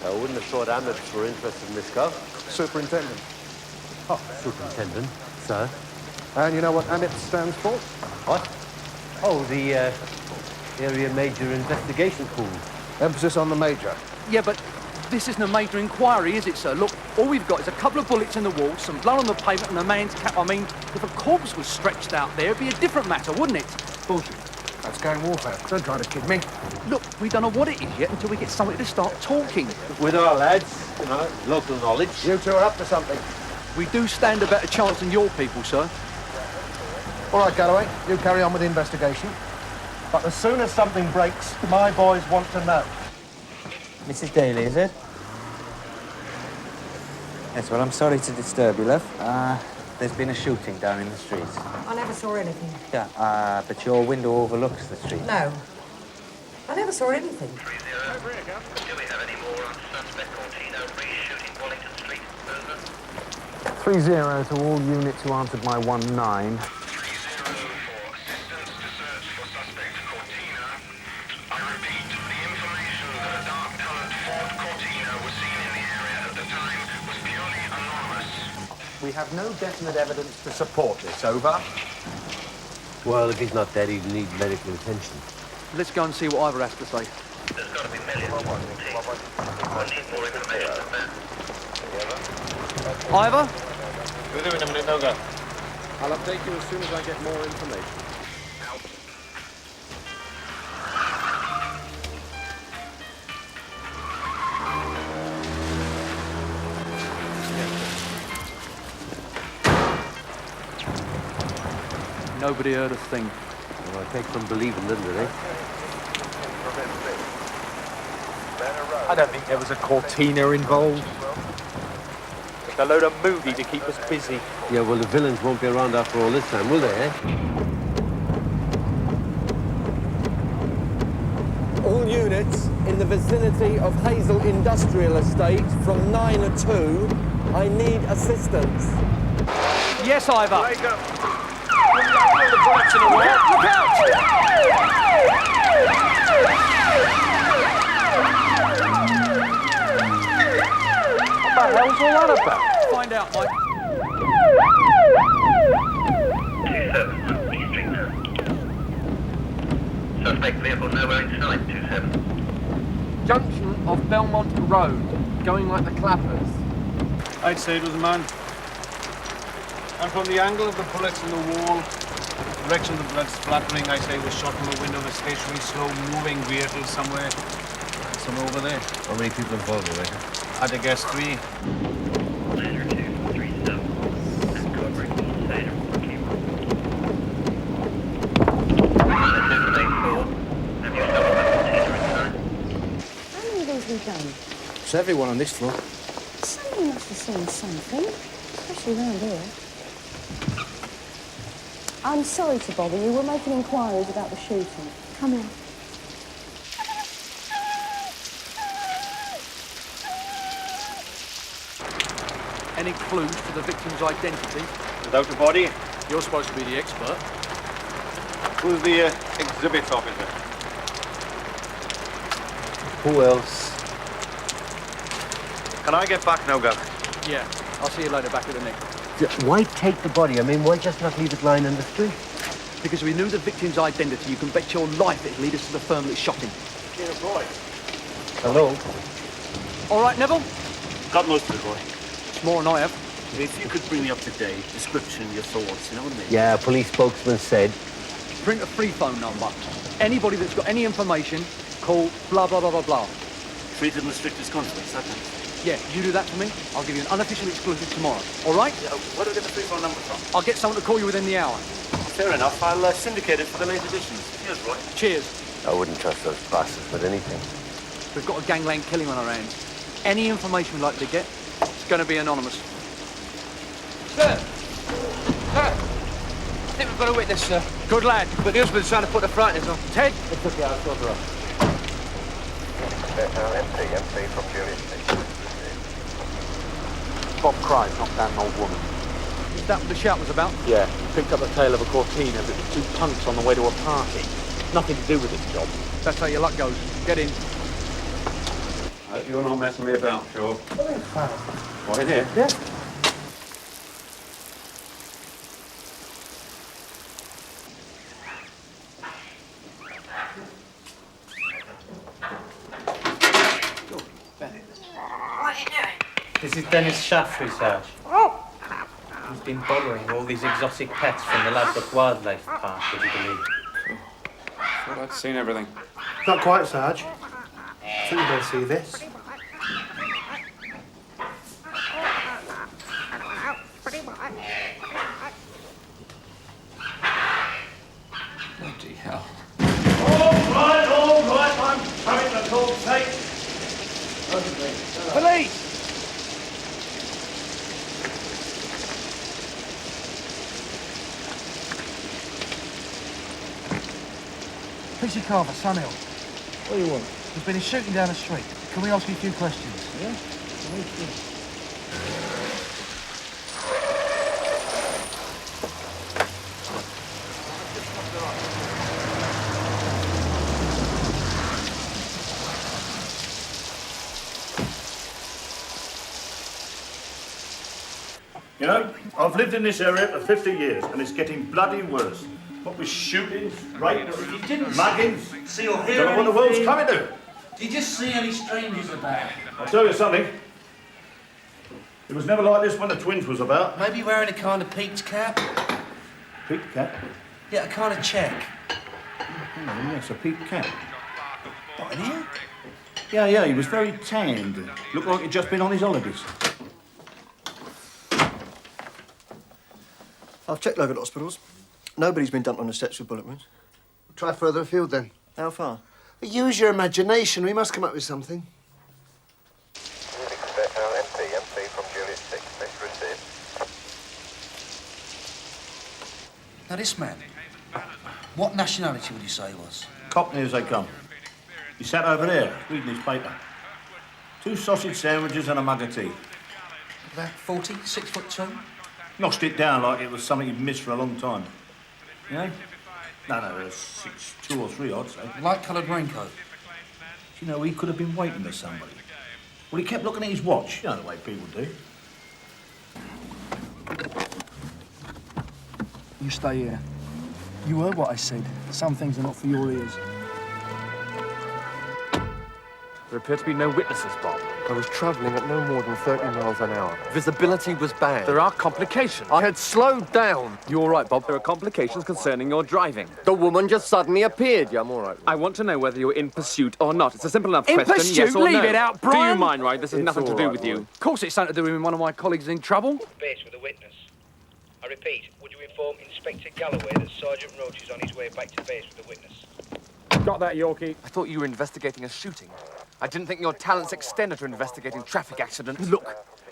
I wouldn't have thought Amips were interested in this car. Superintendent. Oh, Superintendent, sir. And you know what Amips stands for? What? Oh, the Area Major Investigation Pool. Emphasis on the major. Yeah, but this isn't a major inquiry, is it, sir? Look, all we've got is a couple of bullets in the wall, some blood on the pavement, and a man's cap. I mean, if a corpse was stretched out there, it'd be a different matter, wouldn't it? Bullshit. That's gang warfare. Don't try to kid me. Look, we don't know what it is yet until we get somebody to start talking. With our lads, you know, local knowledge. You two are up to something. We do stand a better chance than your people, sir. All right, Galloway, you carry on with the investigation. But as soon as something breaks, my boys want to know. Mrs. Daly, is it? Yes, well, I'm sorry to disturb you, love. There's been a shooting down in the street. I never saw anything. Yeah, but your window overlooks the street. No. I never saw anything. 30. Do we have any more on suspect Cortino shooting Wallington Street? Over. 30 to all units who answered my 19. 30 for assistance to search for suspect Cortino. I repeat, the information that a dark-coloured Ford Cortino was seen in the area at the time was purely anonymous. We have no definite evidence to support this. Over. Well, if he's not dead, he'd need medical attention. Let's go and see what Ivor has to say. There's got to be millions of We'll need more information than that. Ivor? We'll do it in a minute, no go. I'll update you as soon as I get more information. Nobody heard a thing. Well, I take some belief in them, do they? I don't think there was a Cortina involved. Just a load of movie to keep us busy. Yeah, well, the villains won't be around after all this time, will they, eh? All units in the vicinity of Hazel Industrial Estate from 9 to 2, I need assistance. Yes, Ivor. There you go. The bullets in the wall. Look out! What the hell's all that about? Find out, Mike. 27, East Street now. Suspect vehicle nowhere in sight, 27. Junction of Belmont Road, going like the clappers. I'd say it was a man. And from the angle of the bullets in the wall, direction of the blood splattering, I say was shot from the window of a stationary, slow-moving vehicle somewhere over there. How many people involved, you reckon? I'd have guessed 3. Later 243 Stubs. And covering each side of the cable. Have you stopped the container inside? How many of these we've done? It's everyone on this floor. Somebody must have seen something, especially around here. I'm sorry to bother you. We're making inquiries about the shooting. Come in. Any clues to the victim's identity? Without the body, You're supposed to be the expert. who's the exhibit officer? Who else? Can I get back now, Gav? Yeah, I'll see you later back at the Nick. Why take the body? I mean, why just not leave it lying in the street? Because we knew the victim's identity, you can bet your life it'd lead us to the firm that shot him. Hello? All right, Neville? Got most of the boy. It's more than I have. If you could bring me up to date, description, your thoughts, you know what I mean? Yeah, a police spokesman said. Print a free phone number. Anybody that's got any information, call blah, blah, blah, blah, blah. Treated in the strictest confidence, that kind. Yeah, you do that for me, I'll give you an unofficial exclusive tomorrow. All right? Yeah, where do I get the free phone number from? I'll get someone to call you within the hour. Fair enough. I'll syndicate it for the late editions. Cheers, Roy. Cheers. I wouldn't trust those bastards with anything. We've got a gangland killing on our hands. Any information we'd like to get, it's going to be anonymous. Sir! Sir! I think we've got a witness, sir. Good lad. But the husband's trying to put the frighteners on. Ted? It's okay, I'll sort her out. MC from Julius Street. Bob Cry knocked down an old woman. Is that what the shout was about? Yeah, picked up the tail of a Cortina with 2 punks on the way to a party. Nothing to do with this job. That's how your luck goes. Get in. Hope you're not messing me about, sure. What, in here? Yeah. This is Dennis Shaftry, Sarge. He's been bothering all these exotic pets from the Ladbroke Wildlife Park, would you believe? Thought I'd seen everything. Not quite, Sarge. I think you better see this. Bloody hell. All right, I'm having the call tape. Police! PC Carver, Sunhill. What do you want? There's been a shooting down the street. Can we ask you a few questions? Yeah? You know, I've lived in this area for 50 years and it's getting bloody worse. What with shootings, rapes, muggings, See or I hear don't know what the world's anything? coming to. Did you see any strangers about? I'll tell you something. It was never like this when the twins was about. Maybe wearing a kind of peaked cap? Peaked cap? Yeah, a kind of check. Oh, yes, a peaked cap. What, in here? Yeah, he was very tanned. Looked like he'd just been on his holidays. I've checked local hospitals. Nobody's been dumped on the steps with bullet wounds. Try further afield then. How far? Use your imagination. We must come up with something. MP from Juliet 6, received. Now, this man, what nationality would you say he was? Cockney as they come. He sat over there, reading his paper. 2 sausage sandwiches and a mug of tea. About 40, 6'2"? Noshed it down like it was something he'd missed for a long time. You know? No, it was 6'2" or 3", I'd say. Light-coloured raincoat. You know, he could have been waiting for somebody. Well, he kept looking at his watch. You know the way people do. You stay here. You heard what I said. Some things are not for your ears. There appear to be no witnesses, Bob. I was travelling at no more than 30 miles an hour. Visibility was bad. There are complications. I had slowed down. You're all right, Bob. There are complications concerning your driving. The woman just suddenly appeared. Yeah, I'm all right. I want to know whether you're in pursuit or not. It's a simple enough In question, pursuit? yes or Leave no. it out, Do Brian. you mind, right? This has It's nothing to all do right, with you. Roy. Of course it's something to do with one of my colleagues in trouble. Base with a witness. I repeat, would you inform Inspector Galloway that Sergeant Roach is on his way back to base with a witness? Got that, Yorkie? I thought you were investigating a shooting. I didn't think your talents extended to investigating traffic accidents. Look,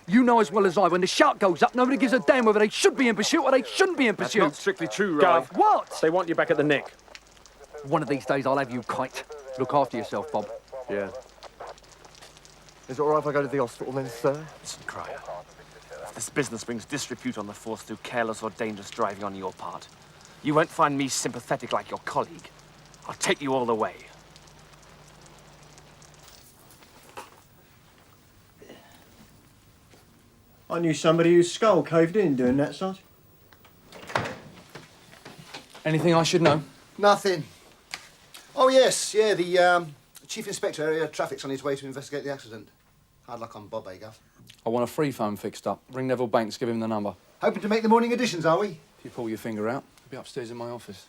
you know as well as I, when the shout goes up, nobody gives a damn whether they should be in pursuit or they shouldn't be in That's pursuit. not strictly true, Ralph. Gav, what? They want you back at the Nick. One of these days I'll have you kite. Look after yourself, Bob. Yeah. Is it all right if I go to the hospital then, sir? Listen, Cryer. If this business brings disrepute on the force through careless or dangerous driving on your part, you won't find me sympathetic like your colleague. I'll take you all the way. I knew somebody whose skull caved in doing that, Sarge. Anything I should know? Nothing. Oh, yes, yeah, the Chief Inspector Area Traffic's on his way to investigate the accident. Hard luck on Bob, eh, Gav? I want a free phone fixed up. Ring Neville Banks, give him the number. Hoping to make the morning editions, are we? If you pull your finger out, I'll be upstairs in my office.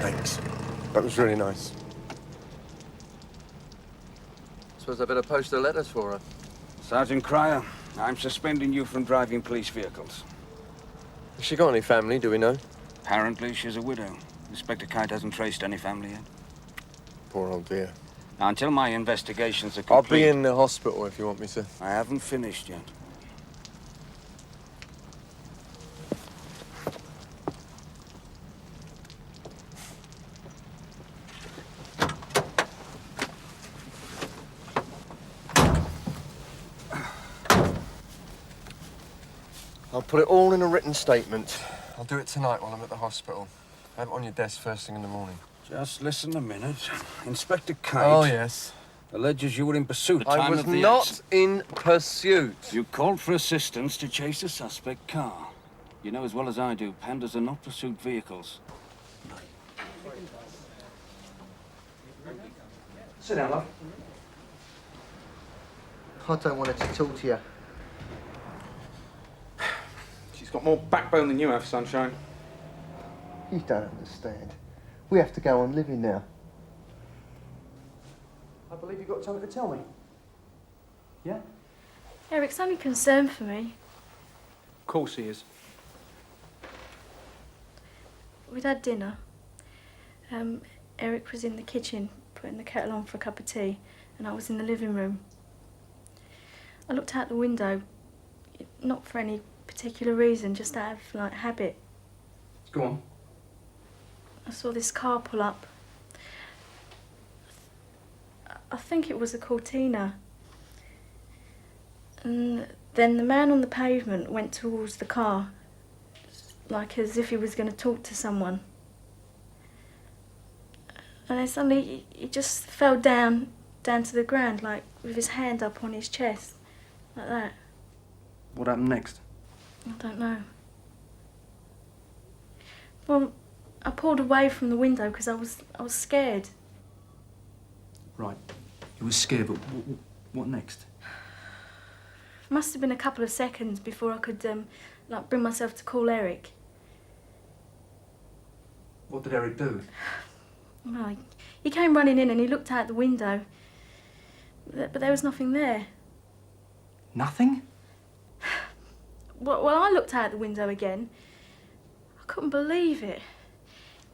Thanks. That was really nice. Suppose I better post her letters for her. Sergeant Cryer, I'm suspending you from driving police vehicles. Has she got any family, do we know? Apparently, she's a widow. Inspector Kite hasn't traced any family yet. Poor old dear. Now, until my investigations are I'll complete... be in the hospital if you want me to. I haven't finished yet. I'll put it all in a written statement. I'll do it tonight while I'm at the hospital. Have it on your desk first thing in the morning. Just listen a minute. Inspector Kate... Oh, yes. ...alleges you were in pursuit at the time I was of the not in pursuit. You called for assistance to chase a suspect car. You know as well as I do, pandas are not pursuit vehicles. Sit down, love. I don't want her to talk to you. She's got more backbone than you have, Sunshine. You don't understand. We have to go on living now. I believe you've got something to tell me. Yeah? Eric's only concerned for me. Of course he is. We'd had dinner. Eric was in the kitchen putting the kettle on for a cup of tea, and I was in the living room. I looked out the window, not for any particular reason, just out of, like, habit. Go on. I saw this car pull up. I think it was a Cortina. And then the man on the pavement went towards the car, like as if he was going to talk to someone. And then suddenly he just fell down to the ground, like with his hand up on his chest, like that. What happened next? I don't know. Well, I pulled away from the window because I was scared. Right. You were scared, but what next? Must have been a couple of seconds before I could, like, bring myself to call Eric. What did Eric do? Well, he came running in and he looked out the window, but there was nothing there. Nothing? Well, I looked out the window again. I couldn't believe it.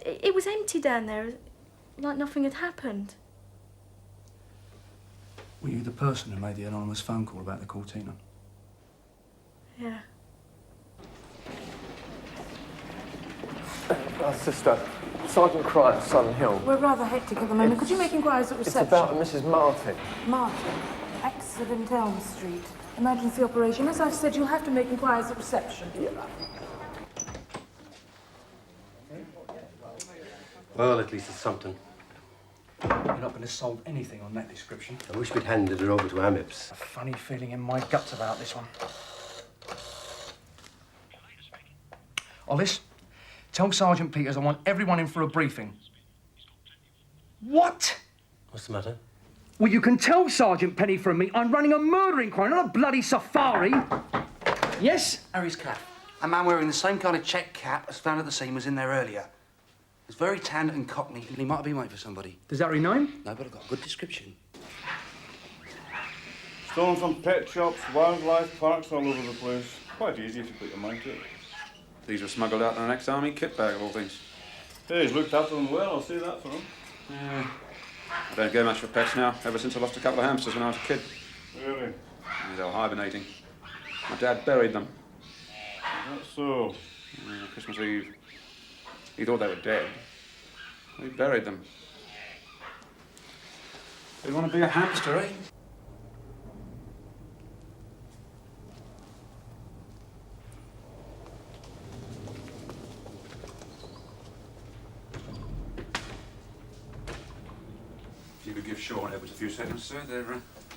It was empty down there, like nothing had happened. Were you the person who made the anonymous phone call about the Cortina? Yeah. Sister, Sergeant Cryer, Sun Hill. We're rather hectic at the moment. Could you make inquiries at reception? It's about Mrs. Martin. Martin, accident Elm Street. Emergency operation. As I've said, you'll have to make inquiries at reception. Yeah. Well, at least it's something. You're not going to solve anything on that description. I wish we'd handed it over to Amips. A funny feeling in my guts about this one. Ellis, tell Sergeant Peters I want everyone in for a briefing. What? What's the matter? Well, you can tell Sergeant Penny from me I'm running a murder inquiry, not a bloody safari. Yes? Harry's cap. A man wearing the same kind of check cap as found at the scene was in there earlier. He's very tanned and cockney, and he might have been waiting for somebody. Does that rename? No, but I've got a good description. Stolen from pet shops, wildlife parks all over the place. Quite easy if you put your mind to it. These were smuggled out in an ex-army kit bag of all things. Hey, he's looked after them well, I'll say that for him. Yeah. I don't go much for pets now, ever since I lost a couple of hamsters when I was a kid. Really? They were hibernating. My dad buried them. That's so. Christmas Eve. He thought they were dead. He buried them. You want to be a hamster, eh? If you could give Shaw and Edwards a few seconds, sir, they're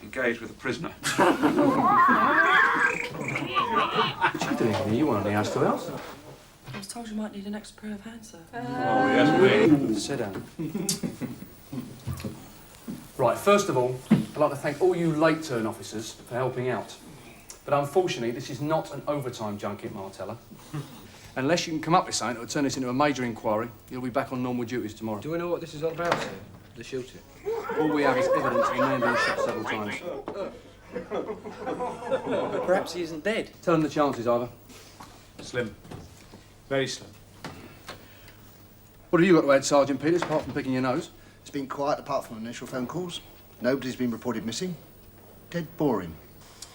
engaged with a prisoner. What are you doing here? You weren't in the house to else. I was told you might need an extra pair of hands, sir. Oh, yes, please. Sit down. Right, first of all, I'd like to thank all you late turn officers for helping out. But unfortunately, this is not an overtime junket, Martella. Unless you can come up with something that would turn this into a major inquiry, you'll be back on normal duties tomorrow. Do we know what this is all about, sir? The shooting? All we have is evidence he may have been shot several times. Perhaps he isn't dead. Tell them the chances, Ivor. Slim. Very slim. What have you got to add, Sergeant Peters, apart from picking your nose? It's been quiet apart from initial phone calls. Nobody's been reported missing. Dead boring.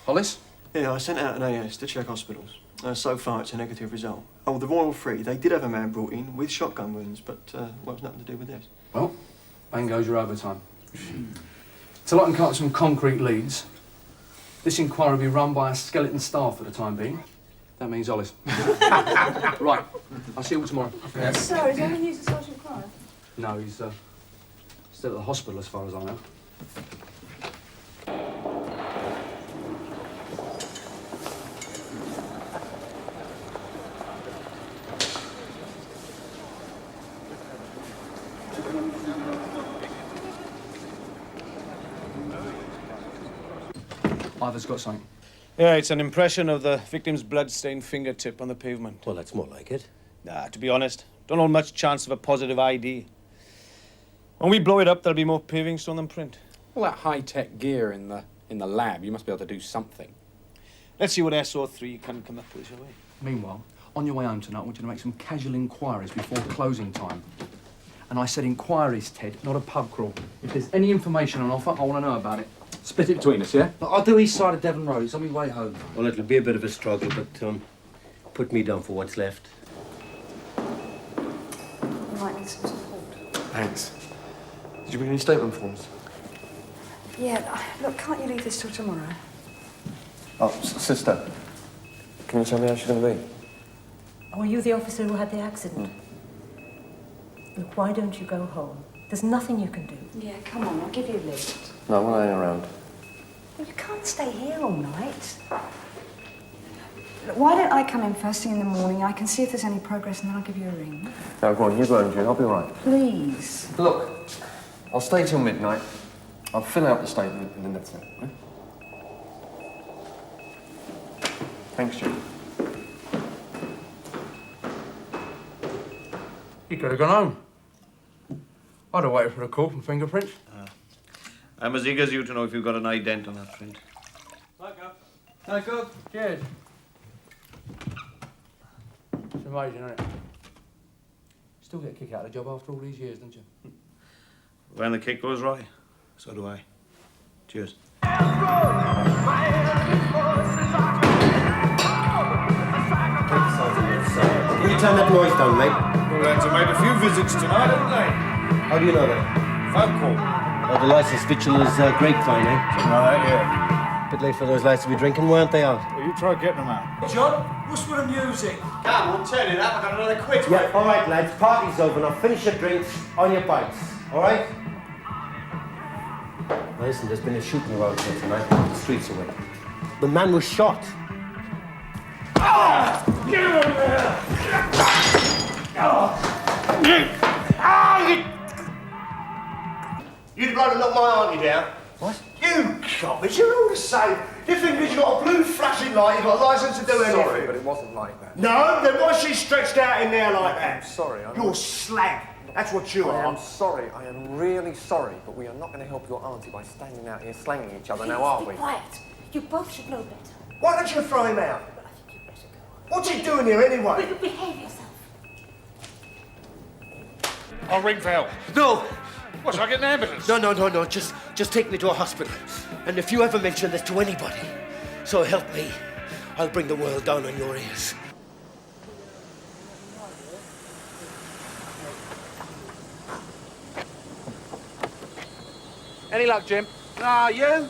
Hollis? Yeah, I sent out an AS to check hospitals. So far, it's a negative result. Oh, the Royal Free, they did have a man brought in with shotgun wounds, but well, it's nothing to do with this. Well, bang goes your overtime. Till I can cut some concrete leads, this inquiry will be run by a skeleton staff for the time being. That means Ellis. Right. I'll see you all tomorrow. Yes. Sorry, is there any news of Sergeant Cryer? No, he's still at the hospital as far as I know. Ivor's got something. Yeah, it's an impression of the victim's blood-stained fingertip on the pavement. Well, that's more like it. Nah, to be honest, don't hold much chance of a positive ID. When we blow it up, there'll be more paving stone than print. All that high-tech gear in the lab, you must be able to do something. Let's see what SO3 can come up with, shall we? Meanwhile, on your way home tonight, I want you to make some casual inquiries before closing time. And I said inquiries, Ted, not a pub crawl. If there's any information on offer, I want to know about it. Split it between us, yeah? But I'll do east side of Devon Road. It's on my way home. Well, it'll be a bit of a struggle, but put me down for what's left. You might need some support. Thanks. Did you bring any statement forms? Yeah, look, can't you leave this till tomorrow? Oh, sister. Can you tell me how she's going to be? Oh, are you the officer who had the accident? Look, why don't you go home? There's nothing you can do. Yeah, come on, I'll give you a lift. No, I'm not hanging around. Well, you can't stay here all night. Look, why don't I come in first thing in the morning? I can see if there's any progress and then I'll give you a ring. No, go on, you go home, June. I'll be all right. Please. Look, I'll stay till midnight. I'll fill out the statement and then that's it. Eh? Thanks, June. You could have gone home. I'd have waited for a call from fingerprints. I'm as eager as you to know if you've got an ident on that print. Thank you. Cheers. It's amazing, isn't it? Still get a kick out of the job after all these years, don't you? When the kick goes right, so do I. Cheers. Can you turn that noise down, mate? Well, lads have made a few visits tonight, haven't they? How do you know that? Phone call. Oh, the licensed victual is grapevine, eh? Something like that, yeah. Bit late for those lads to be drinking, weren't they out? Well, you try getting them out. John, what's with the music? Come on, turn it up. I've got another quid. Yeah, all right, lads. Party's over. Now finish your drinks on your bikes, all right? Now, listen, there's been a shooting around here tonight. The streets away. The man was shot. Ah! Get him over there! You'd rather knock my auntie down. What? You coppers, you're all the same. You think because you've got a blue flashing light, you've got a licence to do anything. Sorry, but it wasn't like that. No, then why is she stretched out in there like that? I'm sorry. You're slag. That's what you are. I'm sorry. I am really sorry, but we are not going to help your auntie by standing out here slanging each other now, are we? Be quiet. You both should know better. Why don't you throw him out? But I think you'd better go. What's he doing here anyway? Will you behave yourself? I'll ring for help. No! What, shall I get an ambulance? No. Just take me to a hospital. And if you ever mention this to anybody, so help me, I'll bring the world down on your ears. Any luck, Jim? Ah, you?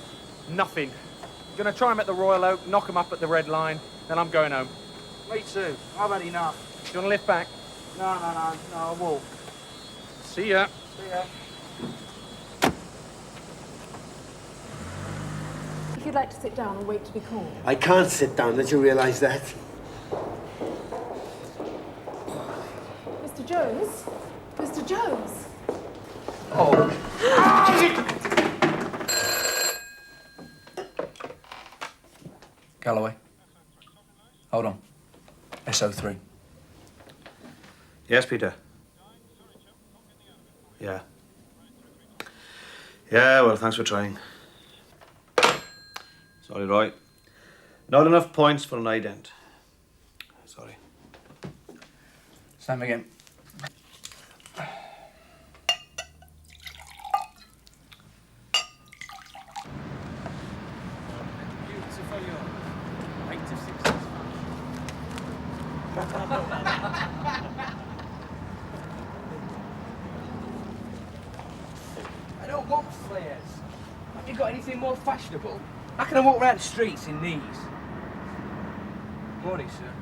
Nothing. I'm gonna try him at the Royal Oak, knock him up at the Red Line, then I'm going home. Me too. I've had enough. Do you wanna lift back? No, I walk. See ya. See ya. If you'd like to sit down and wait to be called. I can't sit down, don't you realise that? Mr. Jones? Mr. Jones? Oh. Galloway. Hold on. SO3. Yes, Peter. Yeah. Yeah, well, thanks for trying. Sorry, Roy. Not enough points for an ident. Sorry. Same again. I don't want flares. Have you got anything more fashionable? How can I walk around the streets in these? Morning, sir.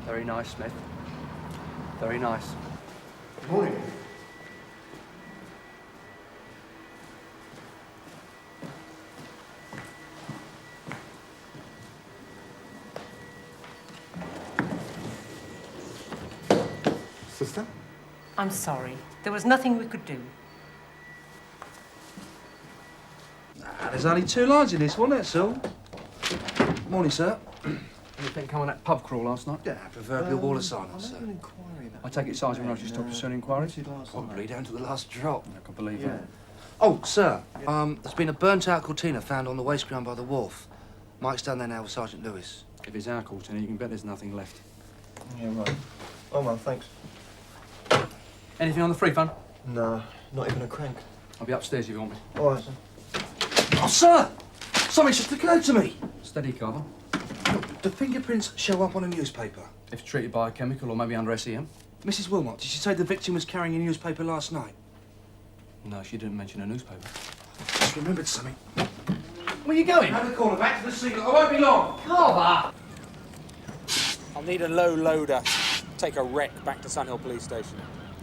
Very nice, Smith. Very nice. Morning. Sister? I'm sorry. There was nothing we could do. There's only 2 lines in this one, that's all. Morning, sir. Anything come on that pub crawl last night? Yeah, proverbial wall of silence, sir. I take it Sergeant Roach stopped pursuing inquiries? Probably down to the last drop. I can believe that. Oh, sir, there's been a burnt-out cortina found on the waste ground by the wharf. Mike's down there now with Sergeant Lewis. If it's our cortina, you can bet there's nothing left. Yeah, right. Oh, well, thanks. Anything on the free phone? No, not even a crank. I'll be upstairs if you want me. All right, sir. Oh, sir! Something's just occurred to me. Steady, Carver. Look, do fingerprints show up on a newspaper? If treated by a chemical or maybe under SEM? Mrs. Wilmot, did she say the victim was carrying a newspaper last night? No, she didn't mention a newspaper. Just remembered something. Where are you going? Have a corner back to the scene. I won't be long. Carver! I'll need a low loader. Take a wreck back to Sunhill Police Station.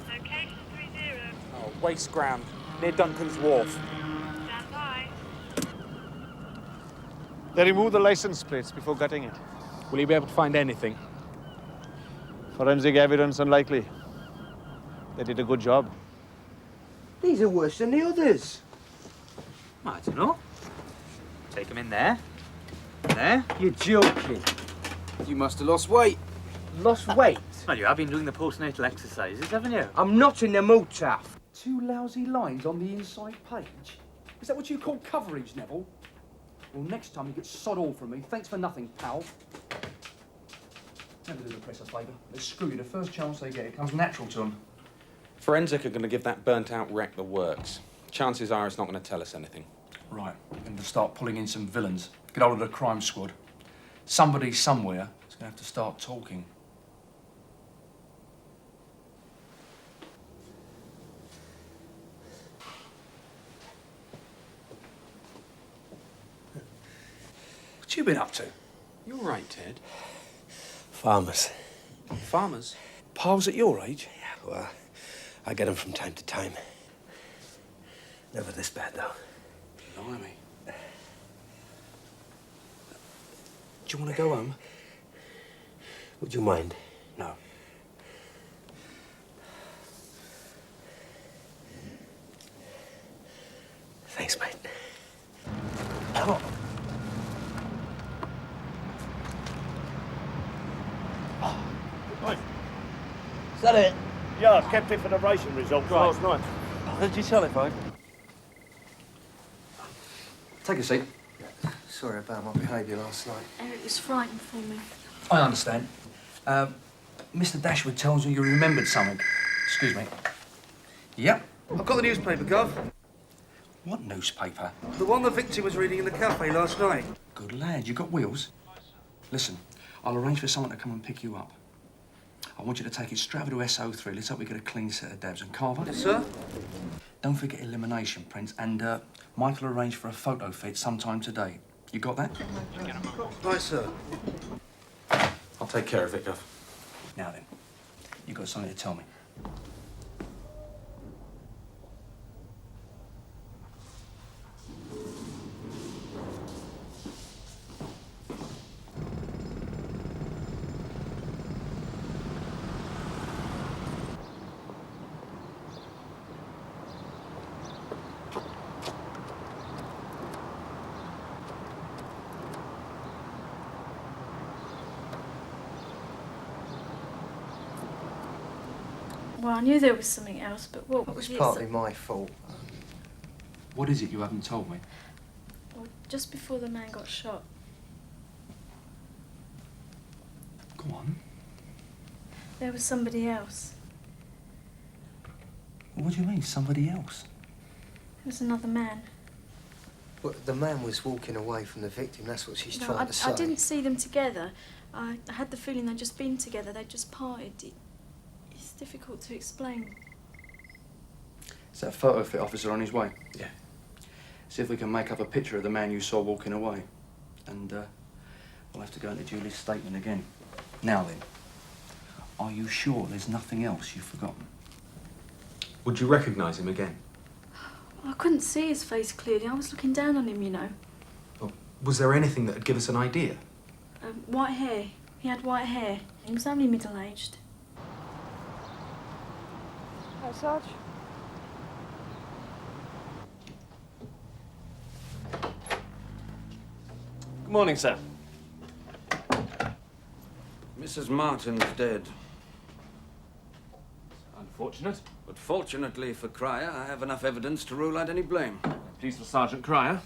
Location 30. Oh, waste ground, near Duncan's Wharf. Stand by. They removed the license plates before gutting it. Will you be able to find anything? Forensic evidence unlikely. They did a good job. These are worse than the others. I don't know. Take him in there. There. You're joking. You must have lost weight. Lost weight? Well, you have been doing the postnatal exercises, haven't you? I'm not in the mood, Taff. 2 lousy lines on the inside page? Is that what you call coverage, Neville? Well, next time you get sod all from me. Thanks for nothing, pal. Never do the press a favour. They screw you the first chance they get. It comes natural to them. Forensic are going to give that burnt-out wreck the works. Chances are it's not going to tell us anything. Right. We're going to start pulling in some villains. Get hold of the crime squad. Somebody somewhere is going to have to start talking. What you been up to? You're right, Ted. Farmers. Farmers? Pals at your age? Yeah, well, I get them from time to time. Never this bad, though. Blimey. Do you want to go home? Would you mind? No. Thanks, mate. Oh. Right. Is that it? Yeah, I kept it for the racing results last night. How did you tell it, Mike? Take a seat. Sorry about my behaviour last night. Eric was frightened for me. I understand. Mr. Dashwood tells me you remembered something. Excuse me. Yep. I've got the newspaper, Gov. What newspaper? The one the victim was reading in the cafe last night. Good lad. You got wheels? Listen, I'll arrange for someone to come and pick you up. I want you to take it straight over to SO3. Let's hope we get a clean set of dabs. And Carver? Yes, sir? Don't forget elimination prints. And Michael arranged for a photo fit sometime today. You got that? Right, sir. I'll take care of it, Gov. Now then, you got something to tell me. Well, I knew there was something else, but what It was it? partly my fault. What is it you haven't told me? Well, just before the man got shot, Go on. there was somebody else. What do you mean, somebody else? There was another man. Well, the man was walking away from the victim, that's what she's No, trying to say. I didn't see them together. I had the feeling they'd just been together. They'd just parted. It's difficult to explain. Is that photo fit officer on his way? Yeah. See if we can make up a picture of the man you saw walking away. And we'll have to go into Julie's statement again. Now then, are you sure there's nothing else you've forgotten? Would you recognise him again? I couldn't see his face clearly. I was looking down on him, you know. Well, was there anything that would give us an idea? White hair. He had white hair. He was only middle-aged. Hi, Sarge. Good morning, sir. Mrs. Martin's dead. Unfortunate. But fortunately for Cryer, I have enough evidence to rule out any blame. Pleased for Sergeant Cryer.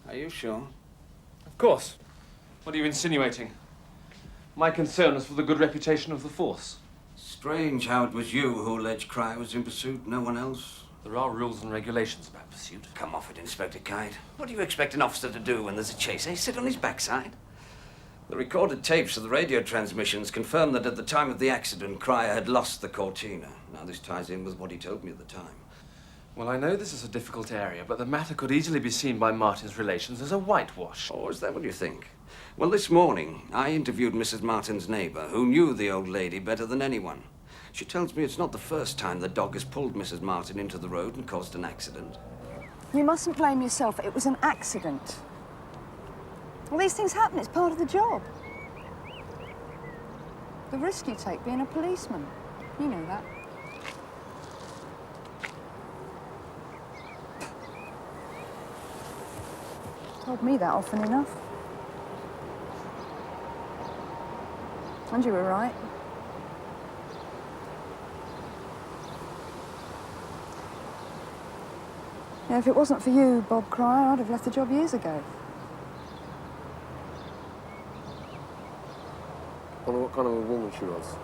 Are you sure? Of course. What are you insinuating? My concern is for the good reputation of the force. Strange how it was you who alleged Cryer was in pursuit, no one else. There are rules and regulations about pursuit. Come off it, Inspector Kite. What do you expect an officer to do when there's a chase? Eh? Sit on his backside? The recorded tapes of the radio transmissions confirm that at the time of the accident, Cryer had lost the Cortina. Now, this ties in with what he told me at the time. Well, I know this is a difficult area, but the matter could easily be seen by Martin's relations as a whitewash. Oh, is that what you think? Well, this morning, I interviewed Mrs. Martin's neighbour, who knew the old lady better than anyone. She tells me it's not the first time the dog has pulled Mrs. Martin into the road and caused an accident. You mustn't blame yourself. It was an accident. Well, these things happen. It's part of the job. The risk you take being a policeman. You know that. Told me that often enough. And you were right. Yeah, if it wasn't for you, Bob Cryer, I'd have left the job years ago. I wonder what kind of a woman she was.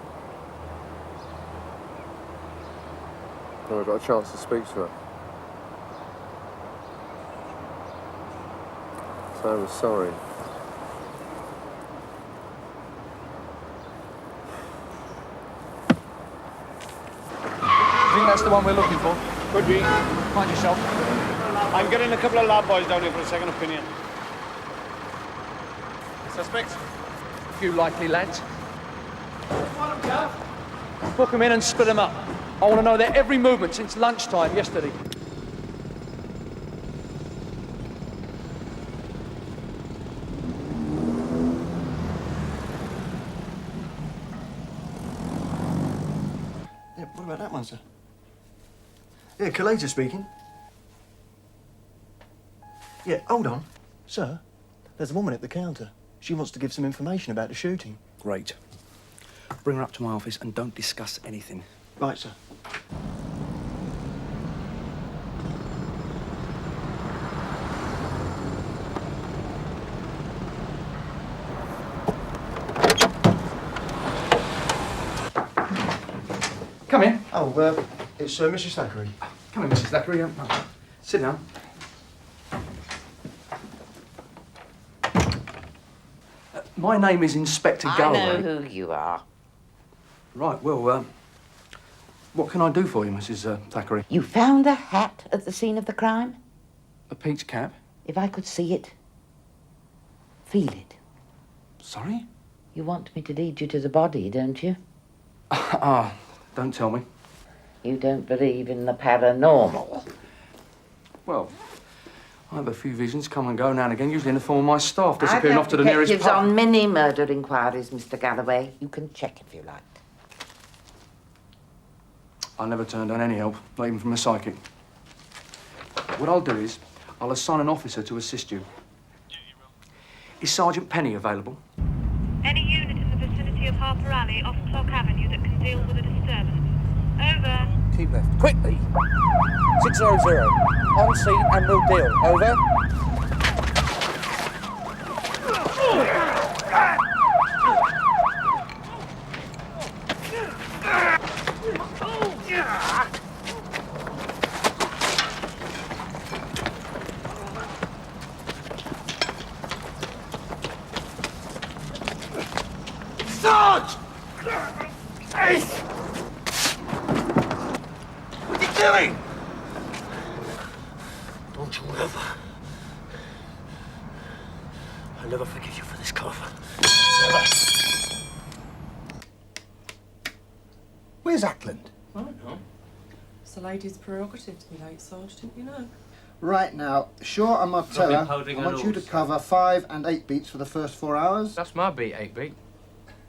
Never got a chance to speak to her. So I was sorry. I think that's the one we're looking for. Could be. Mind yourself. I'm getting a couple of lab boys down here for a second opinion. Suspects? Few likely lads. Book them in and split them up. I want to know their every movement since lunchtime yesterday. Yeah, what about that one, sir? Yeah, Collator speaking. Yeah, hold on. Sir, there's a woman at the counter. She wants to give some information about the shooting. Great. Bring her up to my office and don't discuss anything. Right, sir. Come in. Oh, it's Mrs. Thackeray. Come in, Mrs. Thackeray. Sit down. My name is Inspector Galloway. I know who you are. Right, well, what can I do for you, Mrs. Thackeray? You found a hat at the scene of the crime? A peaked cap? If I could see it, feel it. Sorry? You want me to lead you to the body, don't you? Don't tell me. You don't believe in the paranormal? Well, I have a few visions come and go now and again, usually in the form of my staff disappearing off to the nearest detectives pub. on many murder inquiries, Mr. Galloway. You can check if you like. I never turned down any help, not even from a psychic. What I'll do is, I'll assign an officer to assist you. Is Sergeant Penny available? Any unit in the vicinity of Harper Alley off Clock Avenue that can deal with a disturbance. Over. Keep left. Quickly! 600. On scene and we'll deal. Over. Sarge! Hey! What are you doing? Don't you ever I'll never forgive you for this, Clover. Where's Ackland? I don't know. It's the lady's prerogative to be late, Sarge, didn't you know? Right now, Shaw and Martella, Probably I want you to holding cover 5 and 8 beats for the first 4 hours. That's my beat, 8 beat.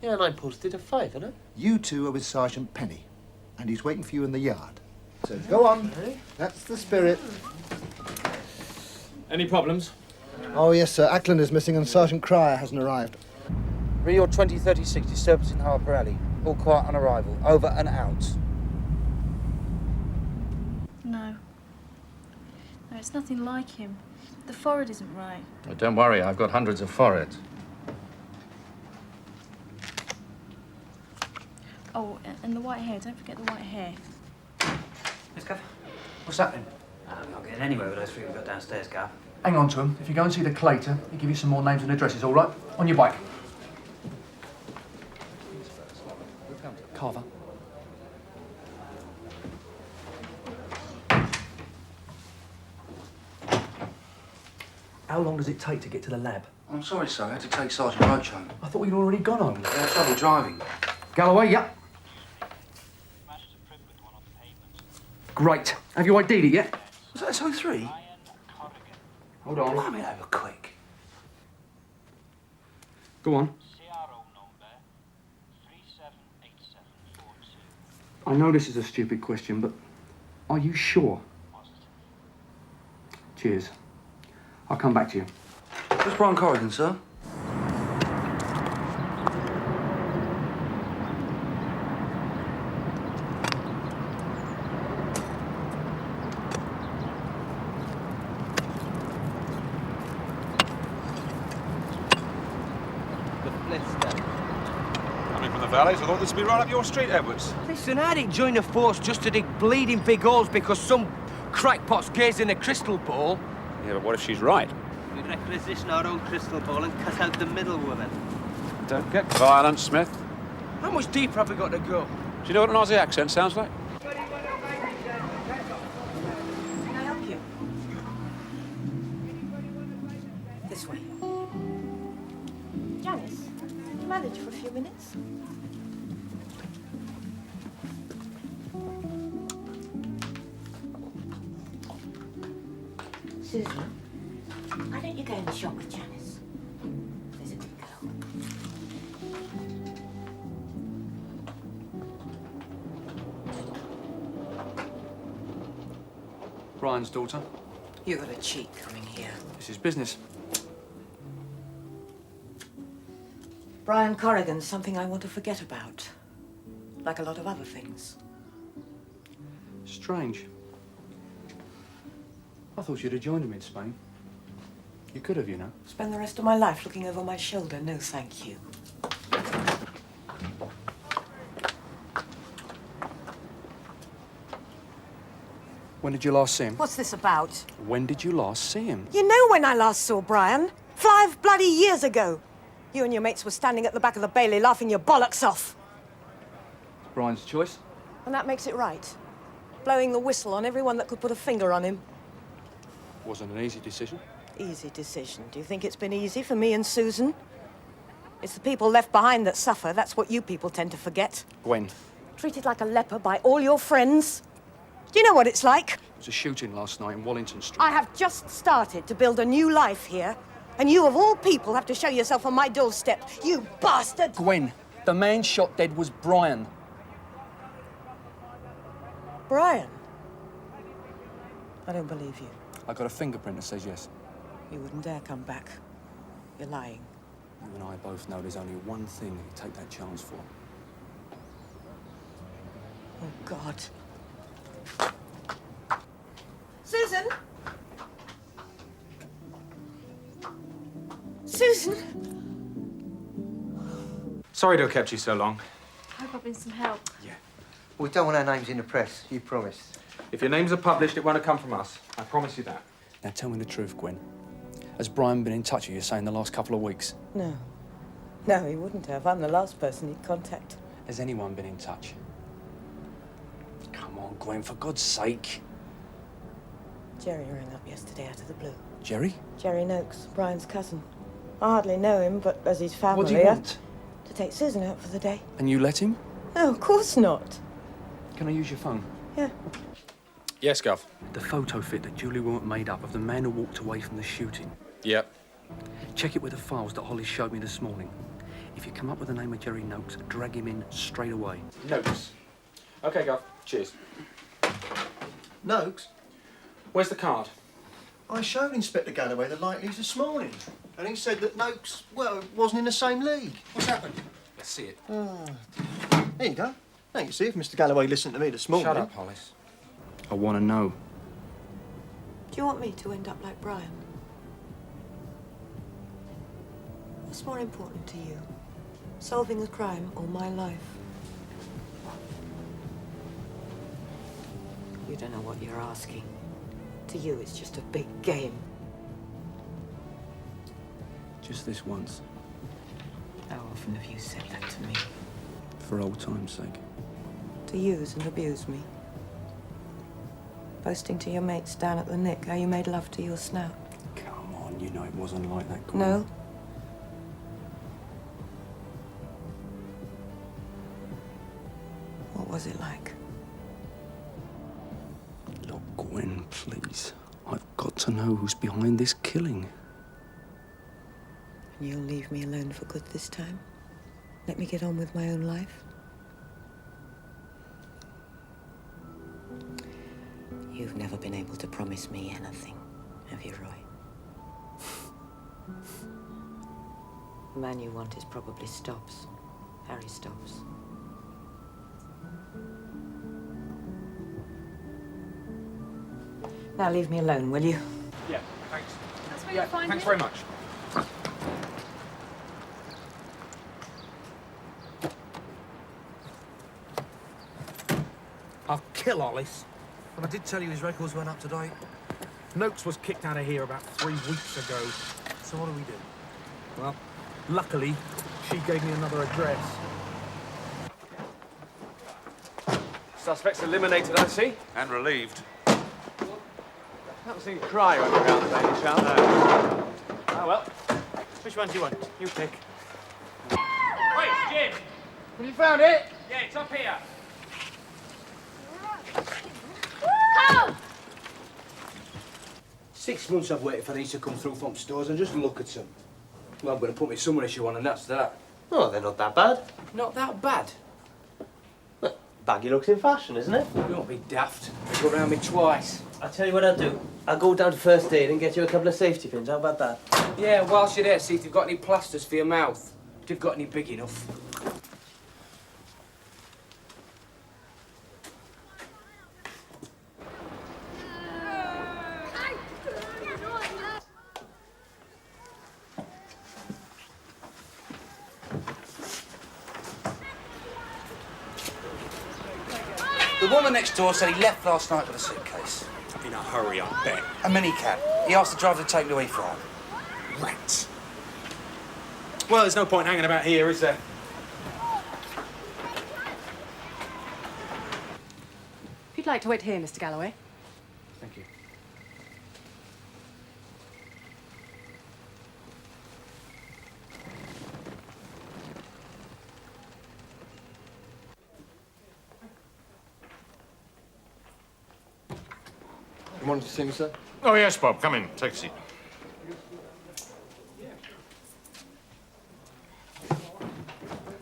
Yeah, and I posted a 5, innit? You two are with Sergeant Penny, and he's waiting for you in the yard. So go on. That's the spirit. Any problems? Oh, yes, sir. Ackland is missing and Sergeant Cryer hasn't arrived. Rio 2036 disturbance in Harper Alley. All quiet on arrival. Over and out. No. No, it's nothing like him. The forehead isn't right. Oh, don't worry, I've got hundreds of foreheads. Oh, and the white hair. Don't forget the white hair. Yes, Gav? What's happening? I'm not getting anywhere with those three we've got downstairs, Gav. Hang on to him. If you go and see the collator, he'll give you some more names and addresses, all right? On your bike. Carver. How long does it take to get to the lab? I'm sorry, sir. I had to take Sergeant Roach home. I thought you'd already gone home. I had trouble driving. Galloway, yep. Great. Have you ID'd it yet? Was that SO3? Hold on. Blimey, they were quick. Go on. I know this is a stupid question, but are you sure? Cheers. I'll come back to you. Where's Brian Corrigan, sir? Coming from the valleys, I thought this would be right up your street, Edwards. Listen, I didn't join the force just to dig bleeding big holes because some crackpot's gazed in a crystal ball. Yeah, but what if she's right? We'd requisition our own crystal ball and cut out the middle woman. Don't get violent, Smith. How much deeper have we got to go? Do you know what an Aussie accent sounds like? Can I help you? This way. Janice, can you manage for a few minutes? Susan, why don't you go in the shop with Janice? There's a good girl. Brian's daughter. You got a cheek coming here. This is business. Brian Corrigan's something I want to forget about. Like a lot of other things. Strange. I thought you'd have joined him in Spain. You could have, you know. Spend the rest of my life looking over my shoulder. No, thank you. When did you last see him? What's this about? When did you last see him? You know when I last saw Brian. 5 bloody years ago. You and your mates were standing at the back of the Bailey laughing your bollocks off. Brian's choice. And that makes it right. Blowing the whistle on everyone that could put a finger on him. Wasn't an easy decision. Easy decision. Do you think it's been easy for me and Susan? It's the people left behind that suffer. That's what you people tend to forget. Gwen. Treated like a leper by all your friends. Do you know what it's like? There was a shooting last night in Wallington Street. I have just started to build a new life here. And you, of all people, have to show yourself on my doorstep. You bastard! Gwen, the man shot dead was Brian. Brian? I don't believe you. I got a fingerprint that says yes. You wouldn't dare come back. You're lying. You and I both know there's only one thing you take that chance for. Oh, God. Susan? Susan? Sorry to have kept you so long. I hope I've been some help. We don't want our names in the press, you promised. If your names are published, it won't have come from us. I promise you that. Now tell me the truth, Gwen. Has Brian been in touch with you, say, in the last couple of weeks? No. No, he wouldn't have. I'm the last person he'd contact. Has anyone been in touch? Come on, Gwen, for God's sake. Jerry rang up yesterday out of the blue. Jerry? Jerry Noakes, Brian's cousin. I hardly know him, but as his family... What do you want? To take Susan out for the day. And you let him? No, of course not. Can I use your phone? Yeah. Yes, Gov. The photo fit that Julie Wingett made up of the man who walked away from the shooting. Yep. Check it with the files that Holly showed me this morning. If you come up with the name of Jerry Noakes, drag him in straight away. Noakes. OK, Gov. Cheers. Noakes? Where's the card? I showed Inspector Galloway the light this morning, and he said that Noakes, well, wasn't in the same league. What's happened? Let's see it. There you go. Now you see if Mr. Galloway listened to me this morning. Shut up, Hollis. I want to know. Do you want me to end up like Brian? What's more important to you? Solving the crime or my life? You don't know what you're asking. To you, it's just a big game. Just this once. How often have you said that to me? For old time's sake. To use and abuse me? Boasting to your mates down at the Nick how you made love to your snout? Come on, you know it wasn't like that, Gwen. No? What was it like? Look, Gwen, please. I've got to know who's behind this killing. And you'll leave me alone for good this time? Let me get on with my own life? You've never been able to promise me anything, have you, Roy? The man you want is probably Stubs. Harry Stubs. Now leave me alone, will you? Yeah, thanks. That's where you'll find thanks him. very much. I'll kill Ellis. But I did tell you his records weren't up to date. Noakes was kicked out of here about 3 weeks ago. So what do we do? Well, luckily, she gave me another address. Suspects eliminated, I see. And relieved. Haven't seen Cryer underground by any chance. No. Oh, well. Which one do you want? You pick. Wait, Jim! Have you found it? Yeah, it's up here. Go! 6 months I've waited for these to come through from stores and just look at them. Well, I'm going to put my summer issue on and that's that. Oh, they're not that bad. Not that bad. Baggy looks in fashion, isn't it? You won't be daft. They go round me twice. I'll tell you what I'll do. I'll go down to first aid and get you a couple of safety pins. How about that? Yeah, whilst you're there, see if you've got any plasters for your mouth. If you've got any big enough. The woman next door said he left last night with a suitcase. In a hurry, I bet. A minicab. He asked the driver to take me away for him. Rats. Well, there's no point hanging about here, is there? If you'd like to wait here, Mr. Galloway. Thank you. You wanted to see me, sir? Oh, yes, Bob. Come in. Take a seat.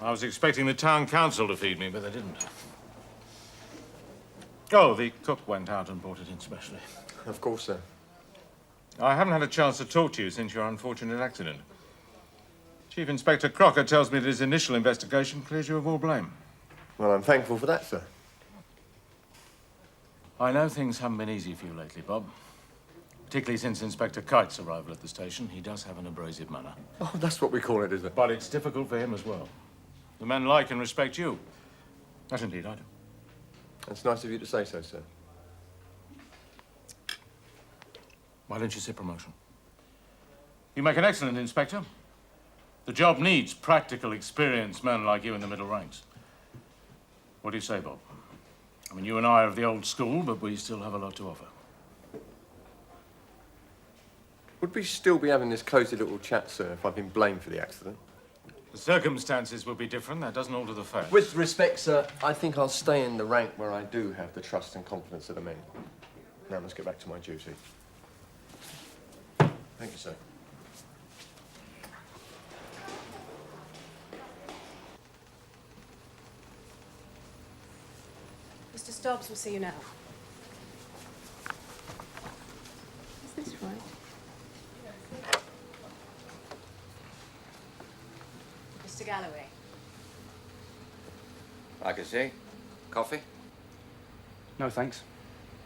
I was expecting the town council to feed me, but they didn't. Oh, the cook went out and brought it in specially. Of course, sir. I haven't had a chance to talk to you since your unfortunate accident. Chief Inspector Crocker tells me that his initial investigation clears you of all blame. Well, I'm thankful for that, sir. I know things haven't been easy for you lately, Bob. Particularly since Inspector Kite's arrival at the station. He does have an abrasive manner. Oh, that's what we call it, is it? But it's difficult for him as well. The men like and respect you. As indeed I do. That's nice of you to say so, sir. Why don't you sit promotion? You make an excellent inspector. The job needs practical, experienced men like you in the middle ranks. What do you say, Bob? I mean, you and I are of the old school, but we still have a lot to offer. Would we still be having this cosy little chat, sir, if I'd been blamed for the accident? The circumstances will be different. That doesn't alter the fact. With respect, sir, I think I'll stay in the rank where I do have the trust and confidence of the men. Now let's get back to my duty. Thank you, sir. Mr. Stubs will see you now. Is this right? Mr. Galloway. I can see. Coffee? No, thanks.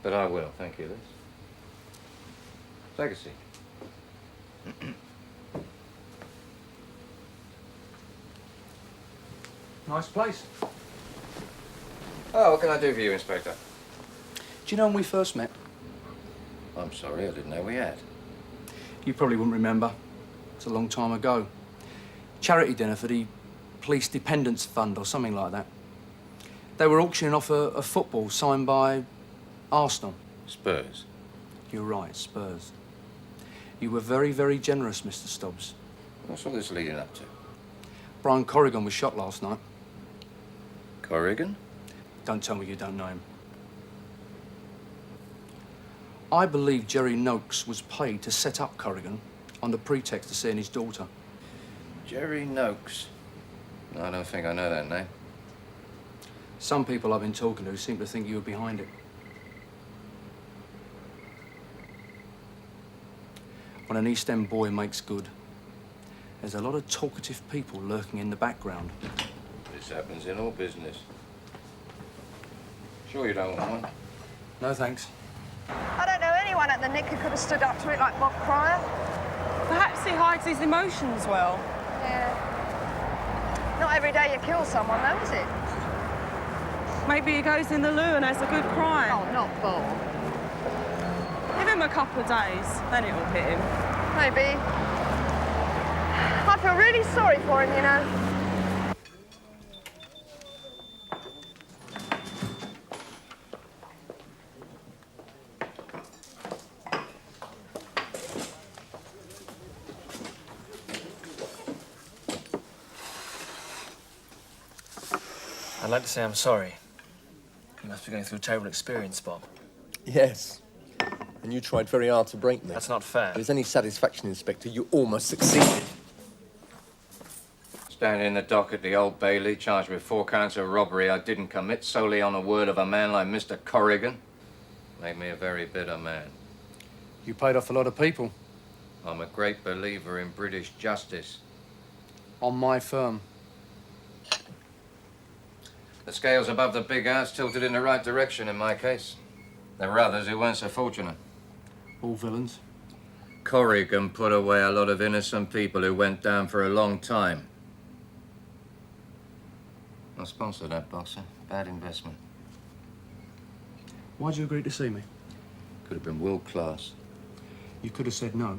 But I will, thank you, Liz. Take a seat. Nice place. Oh, what can I do for you, Inspector? Do you know when we first met? I'm sorry, I didn't know we had. You probably wouldn't remember. It's a long time ago. Charity dinner for the Police Dependence Fund or something like that. They were auctioning off a football signed by Arsenal. Spurs. You're right, Spurs. You were very, very generous, Mr. Stubbs. What's all this leading up to? Brian Corrigan was shot last night. Corrigan? Don't tell me you don't know him. I believe Jerry Noakes was paid to set up Corrigan on the pretext of seeing his daughter. Jerry Noakes. I don't think I know that name. Some people I've been talking to seem to think you were behind it. When an East End boy makes good, there's a lot of talkative people lurking in the background. This happens in all business. Sure you don't want one? No, thanks. I don't know anyone at the Nick who could have stood up to it like Bob Pryor. Perhaps he hides his emotions well. Yeah. Not every day you kill someone, though, is it? Maybe he goes in the loo and has a good cry. Oh, not Bob. Give him a couple of days, then it'll hit him. Maybe. I feel really sorry for him, you know. I'd like to say I'm sorry. You must be going through a terrible experience, Bob. Yes. And you tried very hard to break me. That's not fair. If there's any satisfaction, Inspector, you almost succeeded. Standing in the dock at the Old Bailey, charged with 4 counts of robbery I didn't commit solely on the word of a man like Mr. Corrigan. Made me a very bitter man. You paid off a lot of people. I'm a great believer in British justice. On my firm. The scales above the big house tilted in the right direction in my case. There were others who weren't so fortunate. All villains? Corrigan put away a lot of innocent people who went down for a long time. I sponsored that boxer. Bad investment. Why'd you agree to see me? Could have been world class. You could have said no.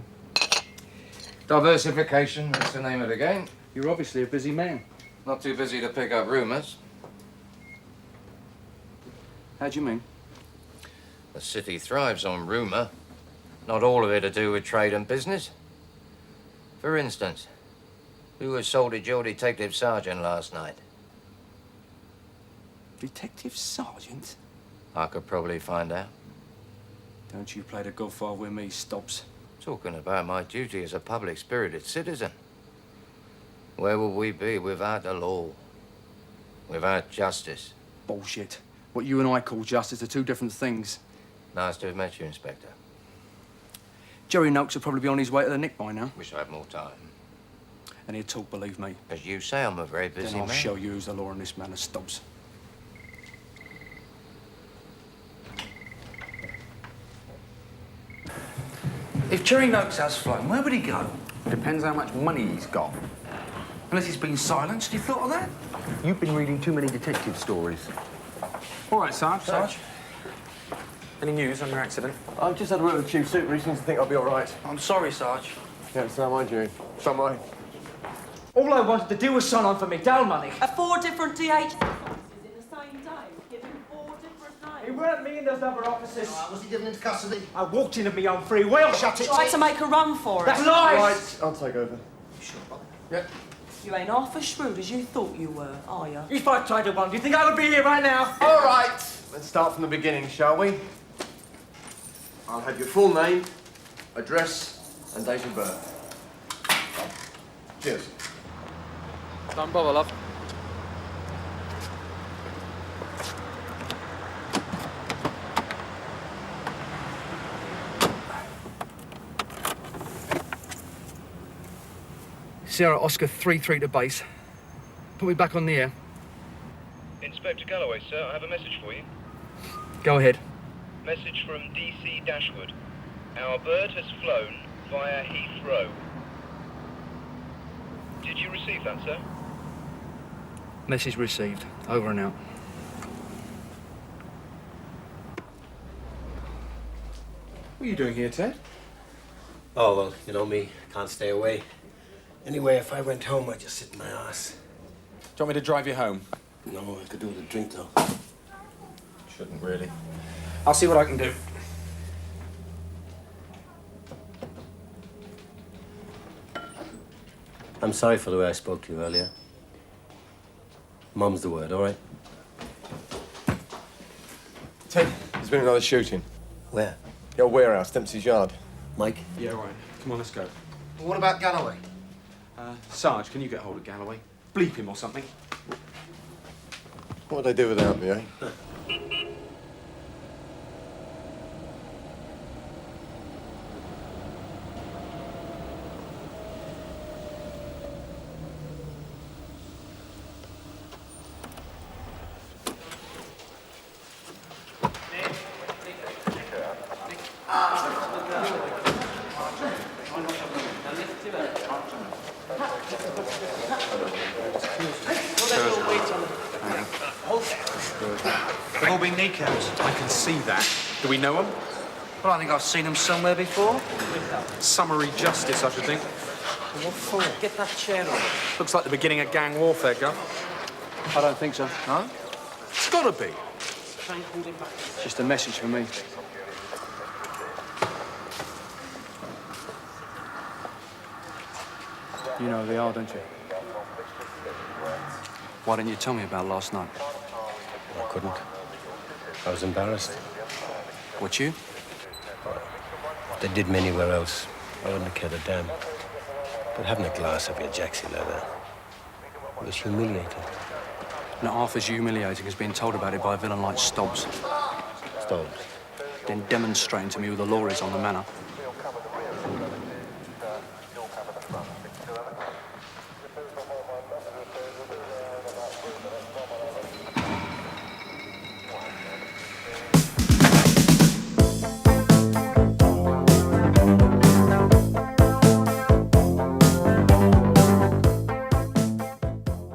Diversification, that's the name of the game. You're obviously a busy man. Not too busy to pick up rumours. How do you mean? The city thrives on rumour. Not all of it to do with trade and business. For instance, who was sold at your detective sergeant last night? Detective sergeant? I could probably find out. Don't you play the godfather with me, Stubs. Talking about my duty as a public-spirited citizen. Where would we be without the law? Without justice? Bullshit. What you and I call justice are two different things. Nice to have met you, Inspector. Jerry Noakes will probably be on his way to the Nick by now. Wish I had more time. And he'd talk, believe me. As you say, I'm a very busy Then I'll man. show you who's the law in this manner, Stubs. If Jerry Noakes has flown, where would he go? Depends how much money he's got. Unless he's been silenced, you thought of that? You've been reading too many detective stories. All right, Sarge. Sarge? Any news on your accident? I've just had a word with the Chief Super. He seems to think I'll be all right. I'm sorry, Sarge. Yeah, so am I, Jerry. So am I. All I wanted to do was sign on for McDowell money. 4 different DH offices in the same day, giving 4 different names. It weren't me and those other officers. Was he given into custody? I walked in of my own free will. Shut it. Tried to make a run for it. That's lies! Right, I'll take over. Yeah. You ain't half as shrewd as you thought you were, are you? If I tried to run, do you think I would be here right now? All right, let's start from the beginning, shall we? I'll have your full name, address, and date of birth. Cheers. Don't bother, love. Sierra Oscar 3-3 to base. Put me back on the air. Inspector Galloway, sir, I have a message for you. Go ahead. Message from DC Dashwood. Our bird has flown via Heathrow. Did you receive that, sir? Message received. Over and out. What are you doing here, Ted? Oh, well, you know me. Can't stay away. Anyway, if I went home, I'd just sit in my ass. Do you want me to drive you home? No, I could do with a drink, though. Shouldn't really. I'll see what I can do. I'm sorry for the way I spoke to you earlier. Mum's the word, all right? Ted, there's been another shooting. Where? Your warehouse, Dempsey's Yard. Mike? Yeah, all right. Come on, let's go. Well, what about Galloway? Sarge, can you get hold of Galloway? Bleep him or something. What would they do without me, eh? They've all been kneecapped. I can see that. Do we know him? Well, I think I've seen them somewhere before. Summary justice, I should think. What for? Get that chair on. Looks like the beginning of gang warfare, Gov. I don't think so. No? It's gotta be. Just a message for me. You know who they are, don't you? Why didn't you tell me about last night? I couldn't. I was embarrassed. What, you? They did me anywhere else. I wouldn't have cared a damn. But having a glass of your Jacksy leather, it was humiliating. Not half as humiliating as being told about it by a villain like Stubs. Stubs? Then demonstrating to me who the law is on the manor.